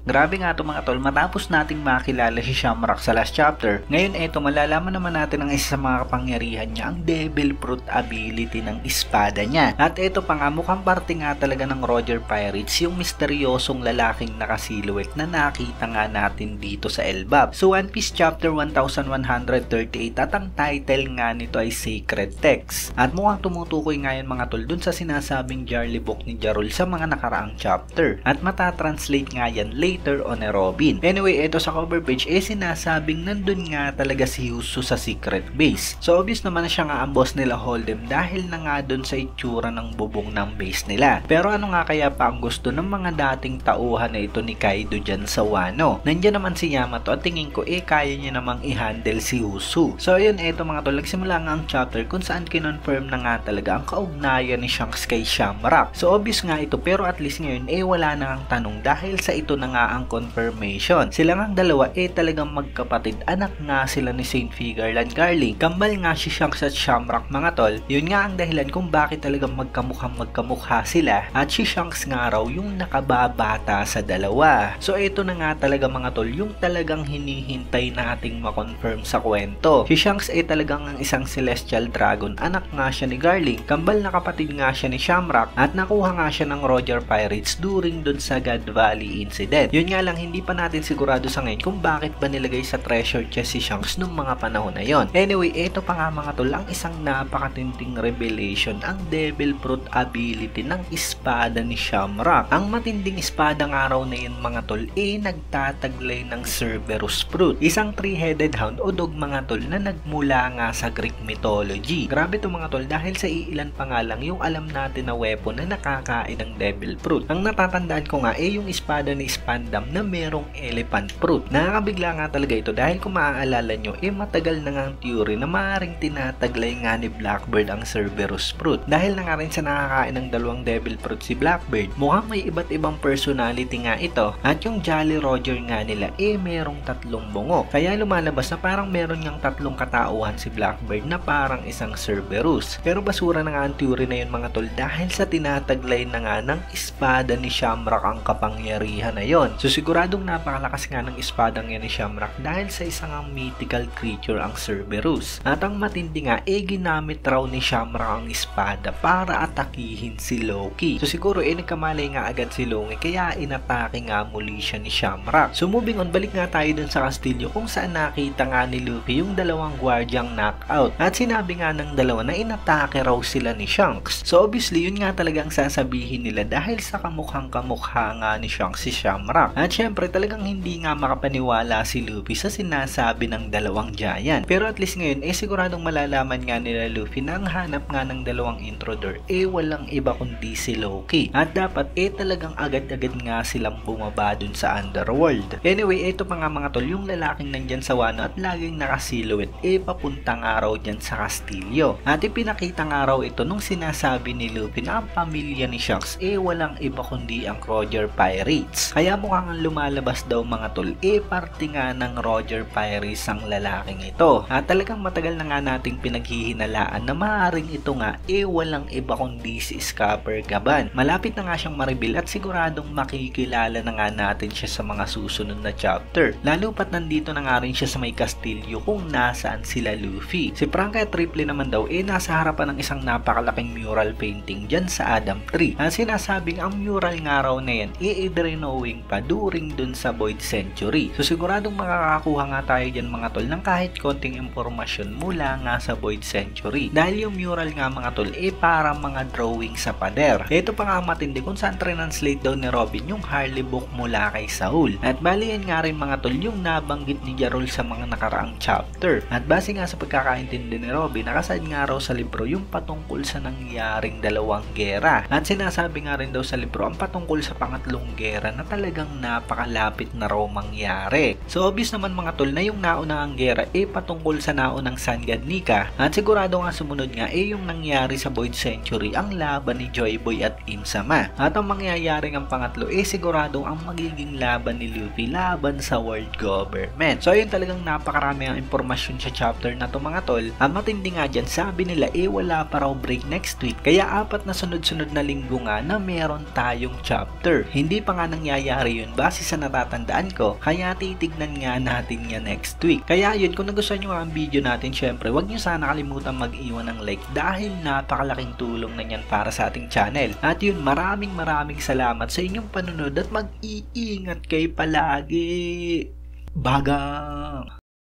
Grabe nga ito mga tol, matapos nating makilala si Shamrock sa last chapter, ngayon eto malalaman naman natin ang isa sa mga kapangyarihan niya, ang Devil Fruit ability ng espada niya. At eto pa nga, mukhang parte nga talaga ng Roger Pirates yung misteryosong lalaking nakasiluet na nakita nga natin dito sa Elbap. So One Piece chapter 1138 at ang title nga nito ay Sacred Text. At mukhang tumutukoy nga yun mga tol dun sa sinasabing Jarly Book ni Jarol sa mga nakaraang chapter. At matatranslate nga yan later on a Robin. Anyway, ito sa cover page sinasabing nandun nga talaga si Uso sa secret base. So obvious naman na siya nga ang boss nila Hold'em dahil na nga dun sa itsura ng bubong ng base nila. Pero ano nga kaya pa ang gusto ng mga dating tauhan na ito ni Kaido dyan sa Wano? Nandiyan naman si Yamato at tingin ko kaya niya namang i-handle si Uso. So ayun, eto mga tol, nagsimula nga ang chapter kung saan kinonfirm na nga talaga ang kaugnayan ni Shanks kay Shamrock. So obvious nga ito, pero at least ngayon wala na ang tanong dahil sa ito na nga ang confirmation. Sila nga dalawa talagang magkapatid, anak nga sila ni Saint Figureland Garling. Kambal nga si Shanks at Shamrock mga tol. Yun nga ang dahilan kung bakit talagang magkamukha sila at si Shanks nga raw yung nakababata sa dalawa. So ito na nga talaga mga tol, yung talagang hinihintay nating makonfirm sa kwento. Si Shanks talagang ang isang celestial dragon, anak nga siya ni Garling, kambal na kapatid nga siya ni Shamrock at nakuha nga siya ng Roger Pirates during dun sa God Valley incident. Yun nga lang, hindi pa natin sigurado sa ngayon kung bakit ba nilagay sa treasure chest si Shanks nung mga panahon na yon. Anyway, ito pa nga mga tol, ang isang napakatinding revelation, ang Devil Fruit ability ng espada ni Shamrock. Ang matinding espada nga raw na yun mga tol nagtataglay ng Cerberus Fruit, isang three-headed hound o dog mga tol na nagmula nga sa Greek mythology. Grabe to mga tol dahil sa iilan pa nga lang yung alam natin na weapon na nakakain ng Devil Fruit. Ang natatandaan ko nga yung espada ni Spandam na merong elephant fruit. Nakakabigla nga talaga ito dahil kung maaalala nyo matagal na nga ang theory na maaaring tinataglay nga ni Blackbird ang Cerberus Fruit. Dahil na nga rin sa nakakain ng dalawang Devil Fruit si Blackbird, mukhang may iba't ibang personality nga ito at yung Jolly Roger nga nila merong tatlong bungo. Kaya lumalabas na parang meron ngang tatlong katauhan si Blackbird na parang isang Cerberus. Pero basura na nga ang theory na yun mga tol dahil sa tinataglay na nga ng espada ni Shamrock ang kapangyarihan na yon. So siguradong napakalakas nga ng espadang yan ni Shamrock dahil sa isang mythical creature ang Cerberus. At ang matindi nga ginamit raw ni Shamrock ang espada para atakihin si Loki. So siguro nagkamalay nga agad si Loki kaya inatake nga muli siya ni Shamrock. So moving on, balik nga tayo dun sa kastilyo kung saan nakita nga ni Luffy yung dalawang gwardyang knockout. At sinabi nga ng dalawa na inatake raw sila ni Shanks. So obviously yun nga talagang sasabihin nila dahil sa kamukhang-kamukha nga ni Shanks si Shamrock. At syempre talagang hindi nga makapaniwala si Luffy sa sinasabi ng dalawang giant. Pero at least ngayon siguradong malalaman nga nila Luffy na ang hanap nga ng dalawang intruder walang iba kundi si Loki. At dapat talagang agad-agad nga silang bumaba dun sa underworld. Anyway, ito pa nga mga tol, yung lalaking nandyan sa Wano at laging nakasiluet papuntang araw dyan sa kastilyo. At ipinakita nga raw ito nung sinasabi ni Luffy na ang pamilya ni Shanks walang iba kundi ang Roger Pirates. Kaya mukhang ang lumalabas daw mga tol parte nga ng Roger Pirates ang lalaking ito. At talagang matagal na nga nating pinaghihinalaan na maaaring ito nga walang iba kundi si Scapper Gaban. Malapit na nga siyang ma-reveal at siguradong makikilala na nga natin siya sa mga susunod na chapter. Lalo pat nandito na nga rin siya sa may kastilyo kung nasaan sila Luffy. Si Franky at Triple naman daw nasa harapan ng isang napakalaking mural painting dyan sa Adam Tree. At sinasabing ang mural nga raw na yan i-drenowing pa during dun sa Void Century. So siguradong makakakuha nga tayo dyan mga tol ng kahit konting impormasyon mula nga sa Void Century. Dahil yung mural nga mga tol para mga drawing sa pader. Ito pa nga matindi kung saan translate daw ni Robin yung Harley Book mula kay Saul. At bali yan nga rin mga tol yung nabanggit ni Jarol sa mga nakaraang chapter. At base nga sa pagkakaintindi ni Robin, nakasad nga raw sa libro yung patungkol sa nangyaring dalawang gera. At sinasabi nga rin daw sa libro ang patungkol sa pangatlong gera na talagang napakalapit na raw mangyari. So obvious naman mga tol na yung naunang gera patungkol sa naunang Sun God Nika. At sigurado nga sumunod nga yung nangyari sa Void Century ang laban ni Joy Boy at Im-sama. At ang mangyayari ng pangatlo sigurado ang magiging laban ni Luffy laban sa world government. So ayun, talagang napakarami ang impormasyon sa chapter na to mga tol. Ang matindi nga dyan, sabi nila wala pa raw break next week. Kaya 4 na sunod-sunod na linggo nga na meron tayong chapter. Hindi pa nga nangyayari yun base sa natatandaan ko. Kaya titignan nga natin yan next week. Kaya yun, kung nagustuhan nyo ang video natin, syempre huwag nyo sana kalimutan mag-iwan ng like dahil napakalaking tulong na yan para sa ating channel. At yun, maraming salamat sa inyong panunod at mag-iingat kayo palagi. Bagang!